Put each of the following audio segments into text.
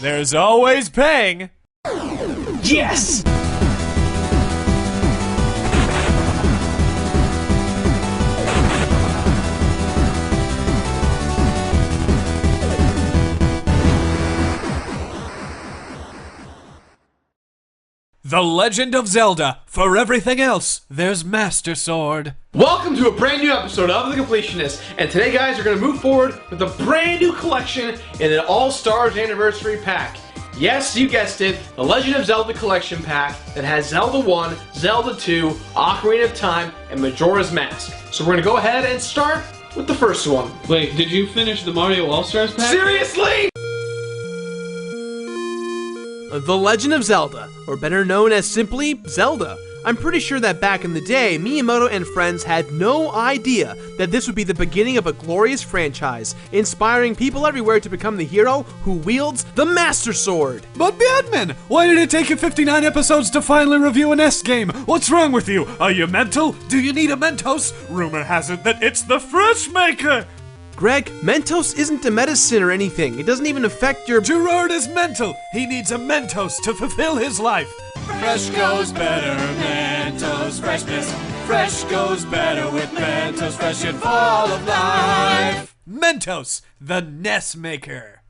there's always paying. Yes! The Legend of Zelda. For everything else, there's Master Sword. Welcome to a brand new episode of The Completionist, and today guys we're going to move forward with a brand new collection in an All-Stars Anniversary Pack. Yes, you guessed it, the Legend of Zelda Collection Pack that has Zelda 1, Zelda 2, Ocarina of Time, and Majora's Mask. So we're going to go ahead and start with the first one. Wait, did you finish the Mario All-Stars pack? Seriously?! The Legend of Zelda, or better known as simply Zelda. I'm pretty sure that back in the day, Miyamoto and friends had no idea that this would be the beginning of a glorious franchise, inspiring people everywhere to become the hero who wields the Master Sword. But Batman, why did it take you 59 episodes to finally review an S game? What's wrong with you? Are you mental? Do you need a Mentos? Rumor has it that it's the Fresh Maker! Greg, Mentos isn't a medicine or anything. It doesn't even affect your— Gerard is mental. He needs a Mentos to fulfill his life. Fresh goes better, Mentos freshness. Fresh goes better with Mentos fresh and full of life. Mentos, the NES maker.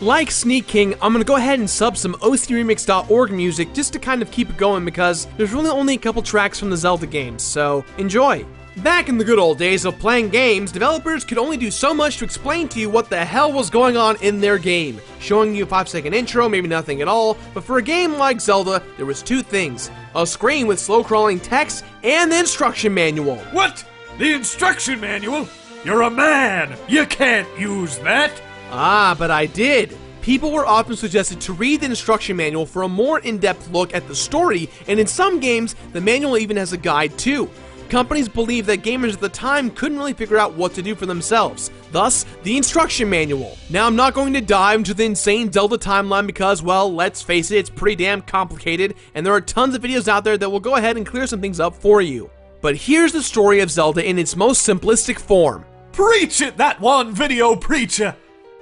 Like Sneak King, I'm gonna go ahead and sub some ocremix.org music just to kind of keep it going because there's really only a couple tracks from the Zelda games, so enjoy. Back in the good old days of playing games, developers could only do so much to explain to you what the hell was going on in their game. Showing you a 5-second intro, maybe nothing at all, but for a game like Zelda, there was two things. A screen with slow crawling text and the instruction manual. What? The instruction manual? You're a man! You can't use that! Ah, but I did. People were often suggested to read the instruction manual for a more in-depth look at the story, and in some games, the manual even has a guide too. Companies believed that gamers at the time couldn't really figure out what to do for themselves, thus, the instruction manual. Now, I'm not going to dive into the insane Zelda timeline because, well, let's face it, it's pretty damn complicated, and there are tons of videos out there that will go ahead and clear some things up for you. But here's the story of Zelda in its most simplistic form. Preach it, that one video preacher!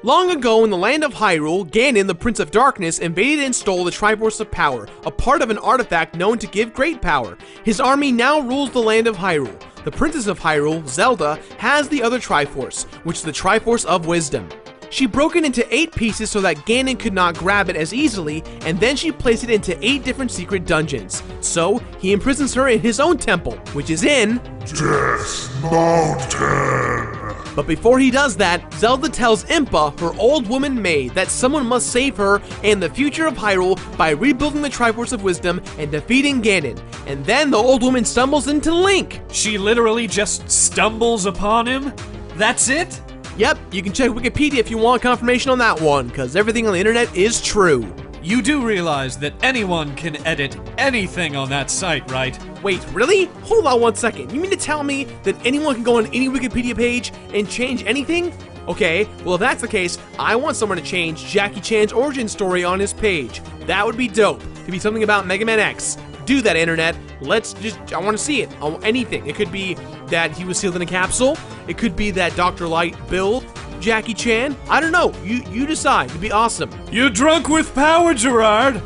Long ago in the land of Hyrule, Ganon, the Prince of Darkness, invaded and stole the Triforce of Power, a part of an artifact known to give great power. His army now rules the land of Hyrule. The Princess of Hyrule, Zelda, has the other Triforce, which is the Triforce of Wisdom. She broke it into 8 pieces so that Ganon could not grab it as easily, and then she placed it into 8 different secret dungeons. So, he imprisons her in his own temple, which is in Death Mountain. But before he does that, Zelda tells Impa, her old woman maid, that someone must save her and the future of Hyrule by rebuilding the Triforce of Wisdom and defeating Ganon. And then the old woman stumbles into Link. She literally just stumbles upon him? That's it? Yep, you can check Wikipedia if you want confirmation on that one, because everything on the internet is true. You do realize that anyone can edit anything on that site, right? Wait, really? Hold on one second. You mean to tell me that anyone can go on any Wikipedia page and change anything? Okay, well if that's the case, I want someone to change Jackie Chan's origin story on his page. That would be dope. Could be something about Mega Man X. Do that, internet. I want to see it. I want anything. It could be that he was sealed in a capsule. It could be that Dr. Light built Jackie Chan. I don't know. You decide. It'd be awesome. You're drunk with power, Gerard.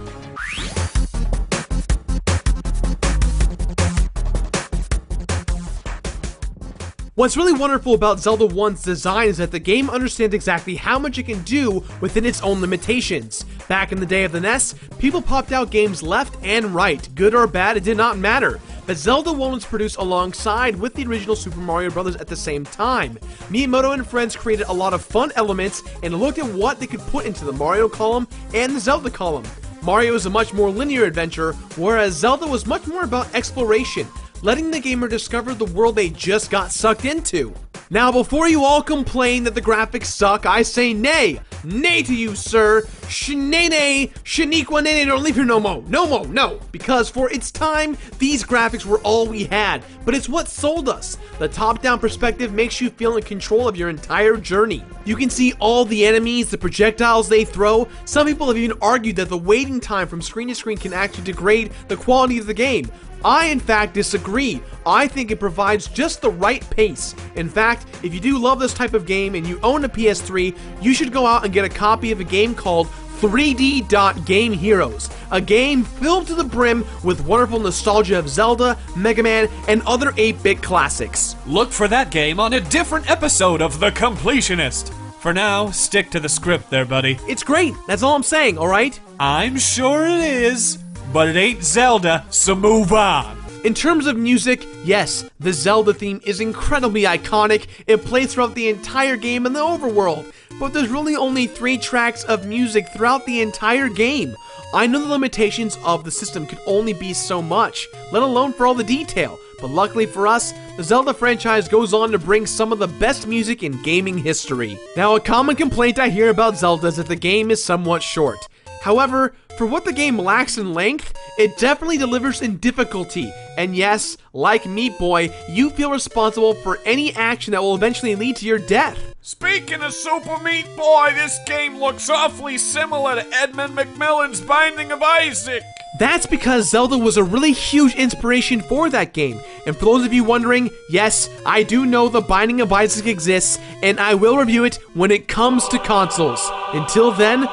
What's really wonderful about Zelda 1's design is that the game understands exactly how much it can do within its own limitations. Back in the day of the NES, people popped out games left and right. Good or bad, it did not matter. But Zelda 1 was produced alongside with the original Super Mario Bros. At the same time. Miyamoto and friends created a lot of fun elements and looked at what they could put into the Mario column and the Zelda column. Mario is a much more linear adventure, whereas Zelda was much more about exploration, letting the gamer discover the world they just got sucked into. Now, before you all complain that the graphics suck, I say nay! Nay to you, sir! Shenane, Shaniqua Nene, don't leave here no mo. No. Because for its time, these graphics were all we had. But it's what sold us. The top-down perspective makes you feel in control of your entire journey. You can see all the enemies, the projectiles they throw. Some people have even argued that the waiting time from screen to screen can actually degrade the quality of the game. I, in fact, disagree. I think it provides just the right pace. In fact, if you do love this type of game and you own a PS3, you should go out and get a copy of a game called 3D Game Heroes, a game filled to the brim with wonderful nostalgia of Zelda, Mega Man, and other 8-bit classics. Look for that game on a different episode of The Completionist. For now, stick to the script there, buddy. It's great, that's all I'm saying, alright? I'm sure it is, but it ain't Zelda, so move on. In terms of music, yes, the Zelda theme is incredibly iconic. It plays throughout the entire game in the overworld, but there's really only 3 tracks of music throughout the entire game. I know the limitations of the system could only be so much, let alone for all the detail, but luckily for us, the Zelda franchise goes on to bring some of the best music in gaming history. Now, a common complaint I hear about Zelda is that the game is somewhat short. However, for what the game lacks in length, it definitely delivers in difficulty. And yes, like Meat Boy, you feel responsible for any action that will eventually lead to your death. Speaking of Super Meat Boy, this game looks awfully similar to Edmund Macmillan's Binding of Isaac. That's because Zelda was a really huge inspiration for that game. And for those of you wondering, yes, I do know the Binding of Isaac exists, and I will review it when it comes to consoles. Until then,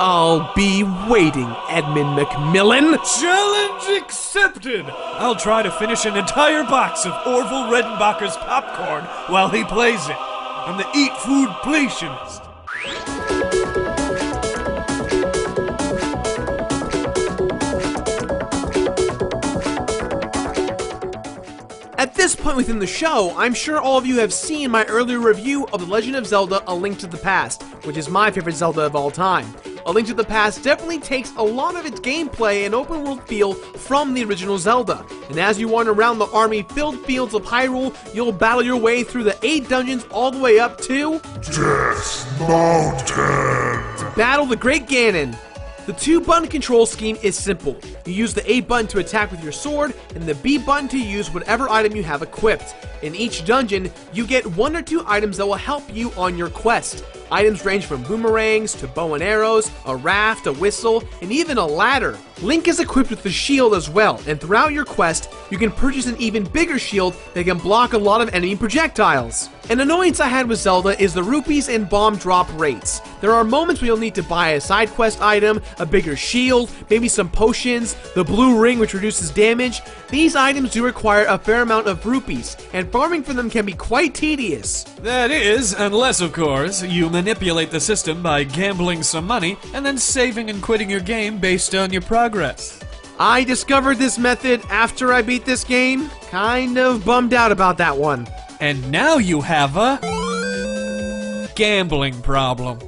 I'll be waiting, Edmund Macmillan. Challenge accepted! I'll try to finish an entire box of Orville Redenbacher's popcorn while he plays it. I'm the Eat Food Completionist. At this point within the show, I'm sure all of you have seen my earlier review of The Legend of Zelda: A Link to the Past, which is my favorite Zelda of all time. A Link to the Past definitely takes a lot of its gameplay and open world feel from the original Zelda, and as you wander around the army-filled fields of Hyrule, you'll battle your way through the 8 dungeons all the way up to Death Mountain. to battle the Great Ganon. The 2-button control scheme is simple. You use the A button to attack with your sword, and the B button to use whatever item you have equipped. In each dungeon, you get 1 or 2 items that will help you on your quest. Items range from boomerangs to bow and arrows, a raft, a whistle, and even a ladder. Link is equipped with the shield as well, and throughout your quest, you can purchase an even bigger shield that can block a lot of enemy projectiles. An annoyance I had with Zelda is the rupees and bomb drop rates. There are moments where you'll need to buy a side quest item, a bigger shield, maybe some potions, the blue ring which reduces damage. These items do require a fair amount of rupees, and farming for them can be quite tedious. That is, unless, of course, you manipulate the system by gambling some money and then saving and quitting your game based on your progress. I discovered this method after I beat this game. Kind of bummed out about that one. And now you have a gambling problem.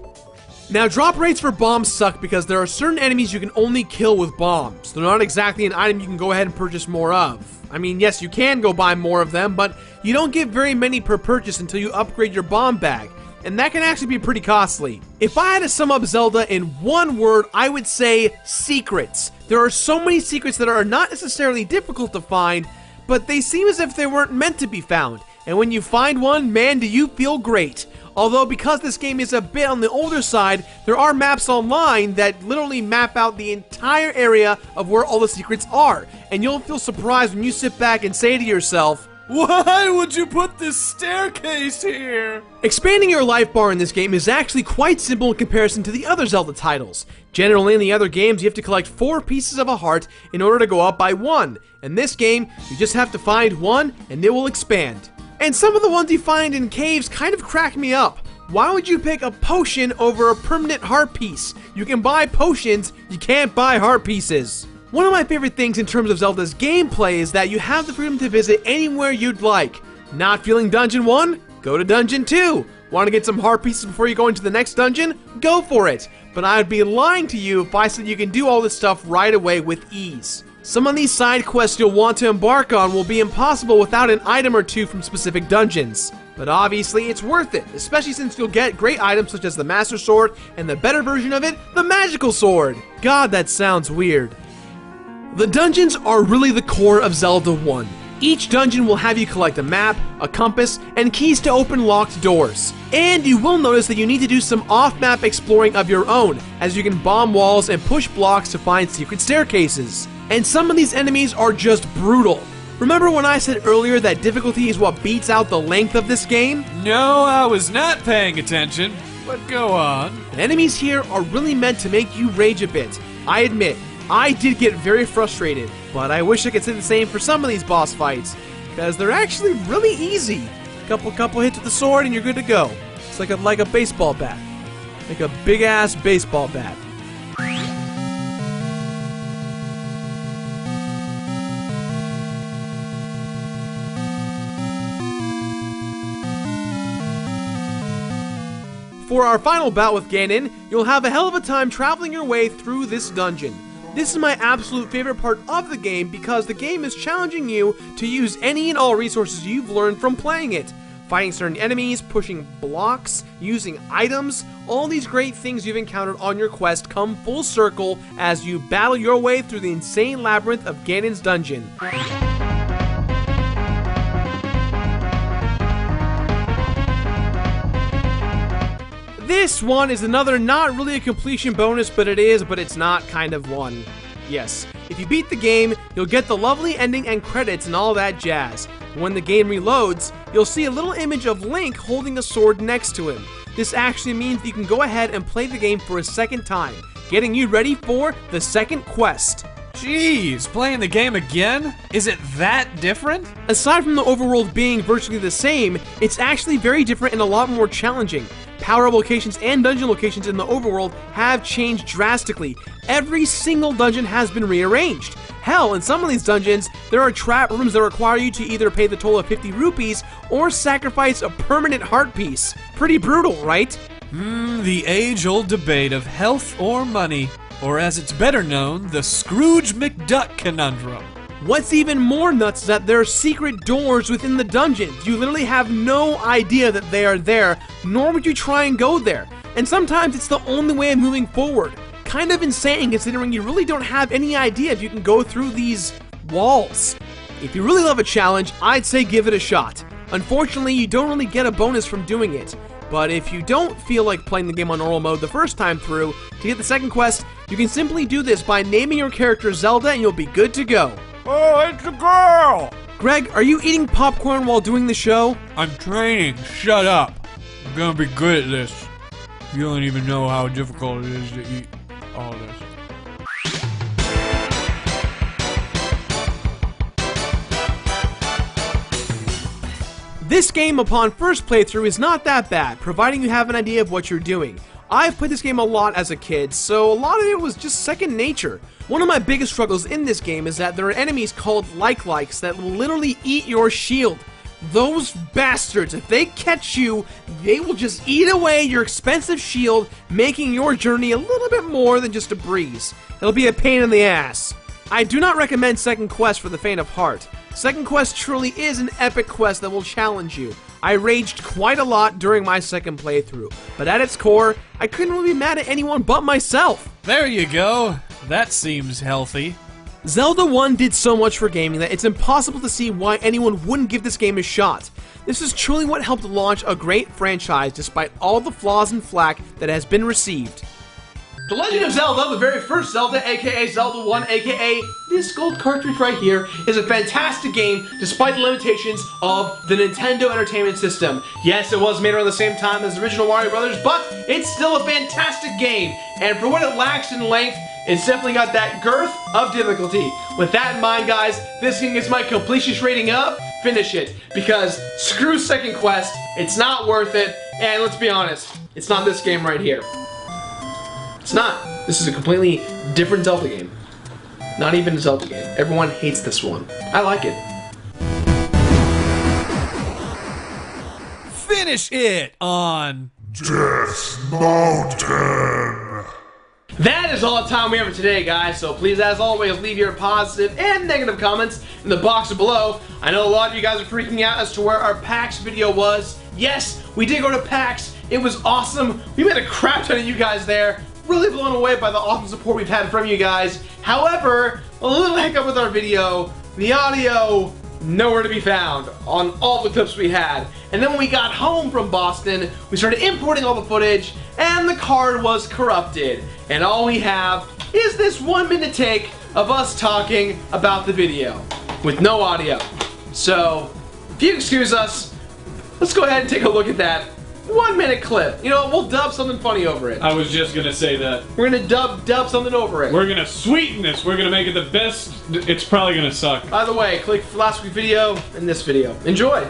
Now, drop rates for bombs suck because there are certain enemies you can only kill with bombs. They're not exactly an item you can go ahead and purchase more of. I mean, yes, you can go buy more of them, but you don't get very many per purchase until you upgrade your bomb bag, and that can actually be pretty costly. If I had to sum up Zelda in one word, I would say secrets. There are so many secrets that are not necessarily difficult to find, but they seem as if they weren't meant to be found. And when you find one, man, do you feel great. Although, because this game is a bit on the older side, there are maps online that literally map out the entire area of where all the secrets are. And you'll feel surprised when you sit back and say to yourself, why would you put this staircase here? expanding your life bar in this game is actually quite simple in comparison to the other Zelda titles. Generally in the other games, you have to collect 4 pieces of a heart in order to go up by 1. In this game, you just have to find 1 and it will expand. And some of the ones you find in caves kind of crack me up. Why would you pick a potion over a permanent heart piece? You can buy potions, you can't buy heart pieces. One of my favorite things in terms of Zelda's gameplay is that you have the freedom to visit anywhere you'd like. Not feeling Dungeon 1? Go to Dungeon 2. Want to get some heart pieces before you go into the next dungeon? Go for it. But I would be lying to you if I said you can do all this stuff right away with ease. Some of these side quests you'll want to embark on will be impossible without an item or two from specific dungeons. But obviously it's worth it, especially since you'll get great items such as the Master Sword and the better version of it, the Magical Sword. God, that sounds weird. The dungeons are really the core of Zelda 1. Each dungeon will have you collect a map, a compass, and keys to open locked doors. And you will notice that you need to do some off-map exploring of your own, as you can bomb walls and push blocks to find secret staircases. And some of these enemies are just brutal. Remember when I said earlier that difficulty is what beats out the length of this game? No, I was not paying attention, but go on. The enemies here are really meant to make you rage a bit. I admit, I did get very frustrated, but I wish I could say the same for some of these boss fights, because they're actually really easy. Couple hits with the sword and you're good to go. It's like a baseball bat. Like a big-ass baseball bat. For our final bout with Ganon, you'll have a hell of a time traveling your way through this dungeon. This is my absolute favorite part of the game because the game is challenging you to use any and all resources you've learned from playing it. Fighting certain enemies, pushing blocks, using items, all these great things you've encountered on your quest come full circle as you battle your way through the insane labyrinth of Ganon's dungeon. This one is another not really a completion bonus, but it's not kind of one. Yes, if you beat the game, you'll get the lovely ending and credits and all that jazz. When the game reloads, you'll see a little image of Link holding a sword next to him. This actually means that you can go ahead and play the game for a second time, getting you ready for the second quest. Jeez, playing the game again? Is it that different? Aside from the overworld being virtually the same, it's actually very different and a lot more challenging. Power-up locations and dungeon locations in the overworld have changed drastically. Every single dungeon has been rearranged. Hell, in some of these dungeons, there are trap rooms that require you to either pay the toll of 50 rupees or sacrifice a permanent heart piece. Pretty brutal, right? The age-old debate of health or money, or as it's better known, the Scrooge McDuck conundrum. What's even more nuts is that there are secret doors within the dungeons. You literally have no idea that they are there, nor would you try and go there. And sometimes it's the only way of moving forward. Kind of insane considering you really don't have any idea if you can go through these walls. If you really love a challenge, I'd say give it a shot. Unfortunately, you don't really get a bonus from doing it. But if you don't feel like playing the game on normal mode the first time through, to get the second quest, you can simply do this by naming your character Zelda and you'll be good to go. Oh, it's a girl! Greg, are you eating popcorn while doing the show? I'm training. Shut up. I'm gonna be good at this. You don't even know how difficult it is to eat all this. This game, upon first playthrough, is not that bad, providing you have an idea of what you're doing. I've played this game a lot as a kid, so a lot of it was just second nature. One of my biggest struggles in this game is that there are enemies called like-likes that will literally eat your shield. Those bastards, if they catch you, they will just eat away your expensive shield, making your journey a little bit more than just a breeze. It'll be a pain in the ass. I do not recommend Second Quest for the faint of heart. Second Quest truly is an epic quest that will challenge you. I raged quite a lot during my second playthrough, but at its core, I couldn't really be mad at anyone but myself. There you go. That seems healthy. Zelda 1 did so much for gaming that it's impossible to see why anyone wouldn't give this game a shot. This is truly what helped launch a great franchise despite all the flaws and flack that has been received. The Legend of Zelda, the very first Zelda, aka Zelda 1, aka this gold cartridge right here, is a fantastic game despite the limitations of the Nintendo Entertainment System. Yes, it was made around the same time as the original Mario Brothers, but it's still a fantastic game. And for what it lacks in length, it's definitely got that girth of difficulty. With that in mind, guys, this game gets my completionist rating up. Finish it, because screw Second Quest, it's not worth it, and let's be honest, it's not this game right here. It's not. This is a completely different Zelda game. Not even a Zelda game. Everyone hates this one. I like it. Finish it on Death Mountain. That is all the time we have for today, guys, so please, as always, leave your positive and negative comments in the box below. I know a lot of you guys are freaking out as to where our PAX video was, Yes, we did go to PAX. It was awesome. We met a crap ton of you guys there. Really blown away by the awesome support we've had from you guys. However, a little hiccup with our video. The audio, nowhere to be found on all the clips we had. And then when we got home from Boston, we started importing all the footage, and the card was corrupted. And all we have is this 1-minute take of us talking about the video with no audio. So, if you excuse us, let's go ahead and take a look at that 1-minute clip. You know, we'll dub something funny over it. I was just gonna say that. We're gonna dub something over it. We're gonna sweeten this. We're gonna make it the best. It's probably gonna suck. By the way, click last week's video and this video. Enjoy!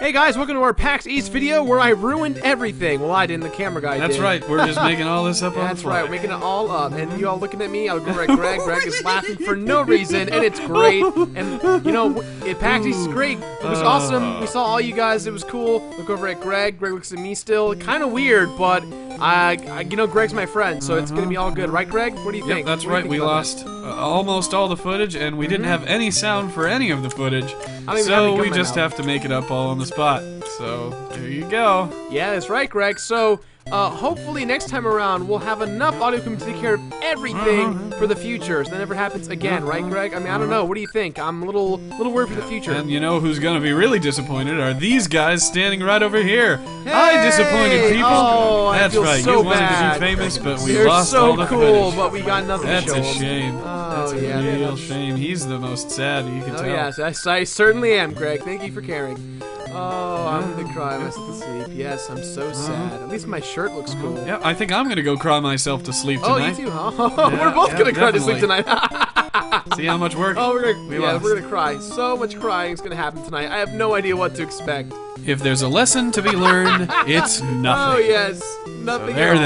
Hey guys, welcome to our PAX East video where I ruined everything. Well, I didn't, the camera guy did. That's right, we're just making all this up on the That's fly. right, we're making it all up. And you all looking at me, I'll go at Greg. Greg is laughing for no reason, and it's great. And, you know, PAX East is great. It was awesome. We saw all you guys. It was cool. Look over at Greg. Greg looks at me still. Kind of weird, but, you know, Greg's my friend, so it's going to be all good. Right, Greg? What do you think? Yep, that's What do you right. think We about lost almost all the footage, and we didn't have any sound for any of the footage. I don't even have So any gum we in my just mouth. have to make it up all on the spot. So there you go. that? Yeah, that's right, Greg. So, hopefully next time around we'll have enough audio to take care of everything for the future, so that never happens again, right, Greg? I mean, I don't know. What do you think? I'm a little worried for the future. And you know who's gonna be really disappointed are these guys standing right over here. Hi, disappointed people. Oh, I That's feel right. so You wanted bad. to be famous, but we They're lost so all the cool, footage. but we got nothing That's to show a 'em. shame. Oh, That's yeah, a real that's- shame. He's the most sad. You can Oh tell. yes, I certainly am, Greg. Thank you for caring. Oh, I'm gonna cry myself to sleep. Yes, I'm so sad. At least my shirt looks cool. Yeah, I think I'm gonna go cry myself to sleep Oh, tonight. you too, huh? We're both yeah, gonna cry to sleep definitely. tonight. See how much work Oh, we're we gonna lost. we're gonna cry. So much crying is gonna happen tonight. I have no idea what to expect. If there's a lesson to be learned, it's nothing. Oh yes, nothing. there at